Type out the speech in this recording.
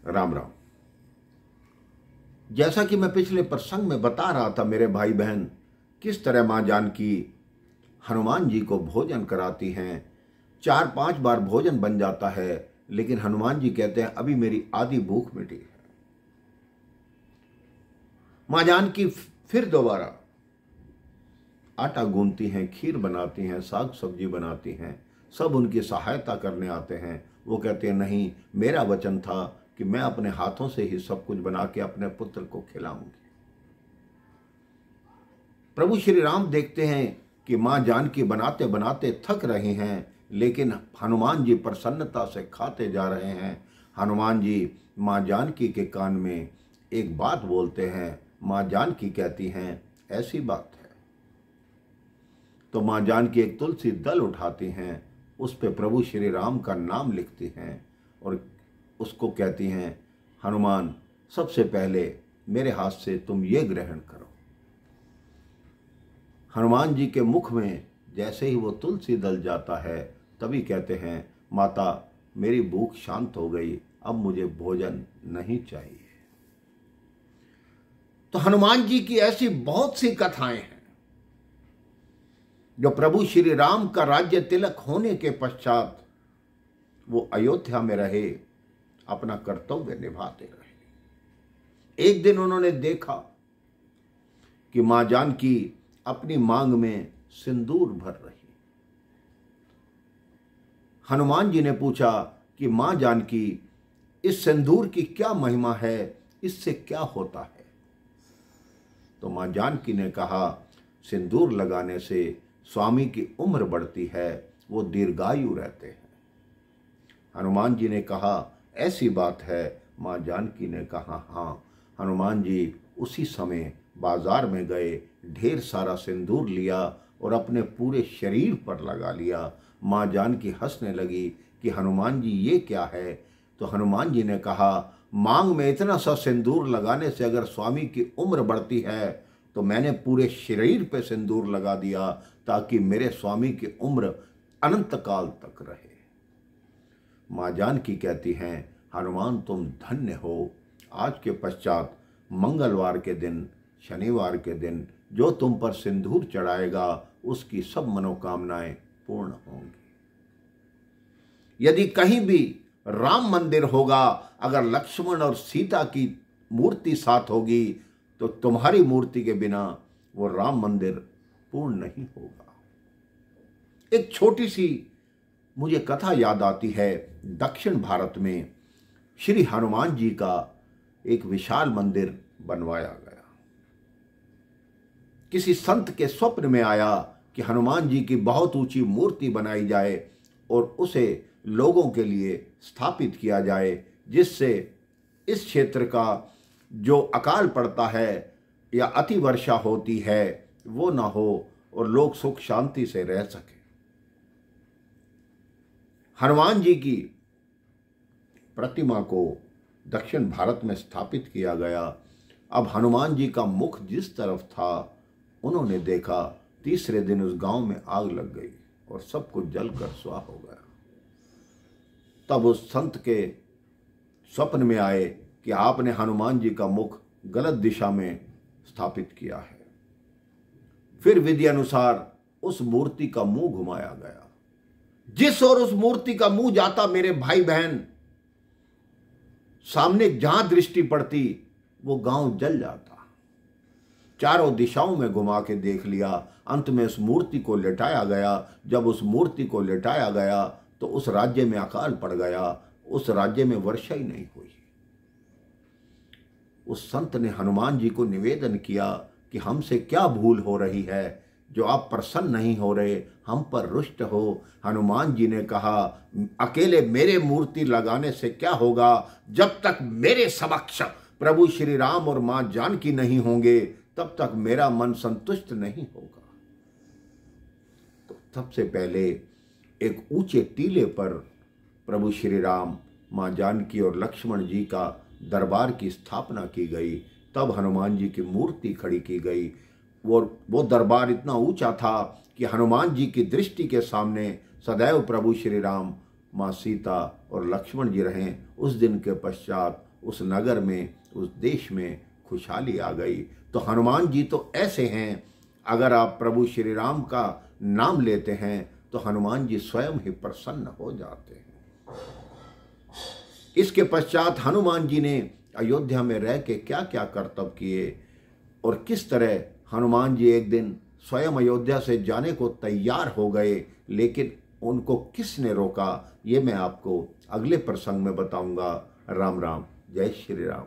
राम राम। जैसा कि मैं पिछले प्रसंग में बता रहा था मेरे भाई बहन, किस तरह मां जानकी हनुमान जी को भोजन कराती हैं। 4-5 बार भोजन बन जाता है, लेकिन हनुमान जी कहते हैं अभी मेरी आधी भूख मिटी है। मां जानकी फिर दोबारा आटा गूंथती हैं, खीर बनाती हैं, साग सब्जी बनाती हैं, सब उनकी सहायता करने आते हैं। वो कहते हैं नहीं, मेरा वचन था कि मैं अपने हाथों से ही सब कुछ बना के अपने पुत्र को खिलाऊंगी। प्रभु श्री राम देखते हैं कि मां जानकी बनाते बनाते थक रही हैं, लेकिन हनुमान जी प्रसन्नता से खाते जा रहे हैं। हनुमान जी मां जानकी के कान में एक बात बोलते हैं। मां जानकी कहती हैं ऐसी बात है। तो मां जानकी एक तुलसी दल उठाती हैं, उस पे प्रभु श्री राम का नाम लिखती हैं और उसको कहती हैं हनुमान, सबसे पहले मेरे हाथ से तुम ये ग्रहण करो। हनुमान जी के मुख में जैसे ही वो तुलसी दल जाता है, तभी कहते हैं माता मेरी भूख शांत हो गई, अब मुझे भोजन नहीं चाहिए। तो हनुमान जी की ऐसी बहुत सी कथाएं हैं जो प्रभु श्री राम का राज्य तिलक होने के पश्चात वो अयोध्या में रहे, अपना कर्तव्य निभाते रहे। एक दिन उन्होंने देखा कि मां जानकी अपनी मांग में सिंदूर भर रही। हनुमान जी ने पूछा कि मां जानकी, इस सिंदूर की क्या महिमा है, इससे क्या होता है? तो मां जानकी ने कहा, सिंदूर लगाने से स्वामी की उम्र बढ़ती है, वो दीर्घायु रहते हैं। हनुमान जी ने कहा ऐसी बात है? मां जानकी ने कहा हाँ। हनुमान जी उसी समय बाजार में गए, ढेर सारा सिंदूर लिया और अपने पूरे शरीर पर लगा लिया। मां जानकी हंसने लगी कि हनुमान जी ये क्या है? तो हनुमान जी ने कहा, मांग में इतना सा सिंदूर लगाने से अगर स्वामी की उम्र बढ़ती है, तो मैंने पूरे शरीर पे सिंदूर लगा दिया ताकि मेरे स्वामी की उम्र अनंत काल तक रहे। मां जानकी कहती हैं हनुमान तुम धन्य हो, आज के पश्चात मंगलवार के दिन, शनिवार के दिन जो तुम पर सिंदूर चढ़ाएगा उसकी सब मनोकामनाएं पूर्ण होंगी। यदि कहीं भी राम मंदिर होगा, अगर लक्ष्मण और सीता की मूर्ति साथ होगी, तो तुम्हारी मूर्ति के बिना वो राम मंदिर पूर्ण नहीं होगा। एक छोटी सी मुझे कथा याद आती है। दक्षिण भारत में श्री हनुमान जी का एक विशाल मंदिर बनवाया गया। किसी संत के स्वप्न में आया कि हनुमान जी की बहुत ऊंची मूर्ति बनाई जाए और उसे लोगों के लिए स्थापित किया जाए, जिससे इस क्षेत्र का जो अकाल पड़ता है या अति वर्षा होती है वो ना हो और लोग सुख शांति से रह सके। हनुमान जी की प्रतिमा को दक्षिण भारत में स्थापित किया गया। अब हनुमान जी का मुख जिस तरफ था, उन्होंने देखा तीसरे दिन उस गांव में आग लग गई और सब कुछ जलकर स्वाह हो गया। तब उस संत के स्वप्न में आए कि आपने हनुमान जी का मुख गलत दिशा में स्थापित किया है। फिर विधि अनुसार उस मूर्ति का मुंह घुमाया गया। जिस ओर उस मूर्ति का मुंह जाता मेरे भाई बहन, सामने जहां दृष्टि पड़ती वो गांव जल जाता। चारों दिशाओं में घुमा के देख लिया, अंत में उस मूर्ति को लेटाया गया। जब उस मूर्ति को लेटाया गया तो उस राज्य में अकाल पड़ गया, उस राज्य में वर्षा ही नहीं हुई। उस संत ने हनुमान जी को निवेदन किया कि हमसे क्या भूल हो रही है जो आप प्रसन्न नहीं हो रहे, हम पर रुष्ट हो। हनुमान जी ने कहा, अकेले मेरे मूर्ति लगाने से क्या होगा, जब तक मेरे समक्ष प्रभु श्री राम और मां जानकी नहीं होंगे तब तक मेरा मन संतुष्ट नहीं होगा। तो सबसे पहले एक ऊंचे टीले पर प्रभु श्री राम, मां जानकी और लक्ष्मण जी का दरबार की स्थापना की गई। तब हनुमान जी की मूर्ति खड़ी की गई। वो दरबार इतना ऊंचा था कि हनुमान जी की दृष्टि के सामने सदैव प्रभु श्री राम, मां सीता और लक्ष्मण जी रहें। उस दिन के पश्चात उस नगर में, उस देश में खुशहाली आ गई। तो हनुमान जी तो ऐसे हैं, अगर आप प्रभु श्री राम का नाम लेते हैं तो हनुमान जी स्वयं ही प्रसन्न हो जाते हैं। इसके पश्चात हनुमान जी ने अयोध्या में रह के क्या क्या कर्तव्य किए और किस तरह हनुमान जी एक दिन स्वयं अयोध्या से जाने को तैयार हो गए, लेकिन उनको किसने रोका, ये मैं आपको अगले प्रसंग में बताऊंगा। राम राम, जय श्री राम।